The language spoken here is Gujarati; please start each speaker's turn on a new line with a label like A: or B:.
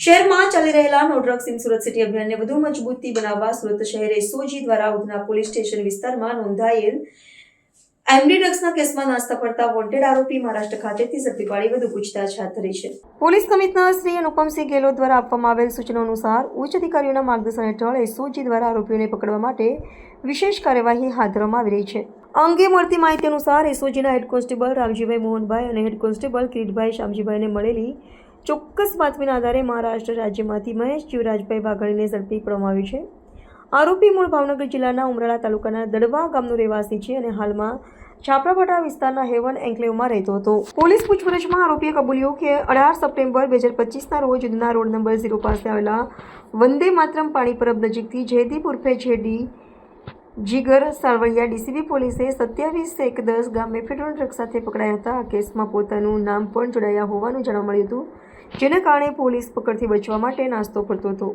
A: શહેરમાં ચાલી રહેલા no drugs in Surat city અભિયાનને વધુ મજબૂતી બનાવવા સુરત શહેર એસઓજી દ્વારા ઉધના પોલીસ સ્ટેશન વિસ્તારમાં નોંધાયેલ એમડી ડ્રગ્સના કેસમાં નાસ્તા ફરતા વોન્ટેડ આરોપી મહારાષ્ટ્ર ખાતેથી ઝડપી પાડી વધુ પૂછતાછ હાથ ધરી છે. પોલીસ કમિશનર શ્રી અનુપમસિંહ ગેહલોત દ્વારા આપવામાં આવેલ સૂચનો અનુસાર ઉચ્ચ અધિકારીઓના માર્ગદર્શન હેઠળ એસઓજી દ્વારા આરોપીઓને પકડવા માટે વિશેષ કાર્યવાહી હાથ ધરવામાં આવી રહી છે. આ અંગે મળતી માહિતી અનુસાર એસઓજીના હેડ કોન્સ્ટેબલ રામજીભાઈ મોહનભાઈ અને હેડ કોન્સ્ટેબલ કિરીટભાઈ શામજીભાઈને મળેલી ચોક્કસ બાતમીના આધારે મહારાષ્ટ્ર રાજ્યમાંથી મહેશ જીવરાજભાઈ વાઘાણીને ઝડપી પાડવામાં આવ્યું છે. આરોપી મૂળ ભાવનગર જિલ્લાના ઉમરાળા તાલુકાના દડવા ગામનો રહેવાસી છે અને હાલમાં છાપરાપાટા વિસ્તારના હેવન એન્કલેવમાં રહેતો હતો. પોલીસ પૂછપરછમાં આરોપીએ કબૂલ્યું કે 18 સપ્ટેમ્બર 2025ના રોજ ઉધના રોડ નંબર 0 પાસે આવેલા વંદે માતરમ પાણી પરબ નજીકથી જયદીપ ઉર્ફે જેડી જીગર સાલવડિયા ડીસીબી પોલીસે 27/1/10 ગામે ફેડરલ ડ્રગ્સ સાથે પકડાયા હતા. આ કેસમાં પોતાનું નામ પણ જોડાયા હોવાનું જાણવા મળ્યું હતું, જેના કારણે પોલીસ પકડથી બચવા માટે નાસ્તો ફરતો હતો.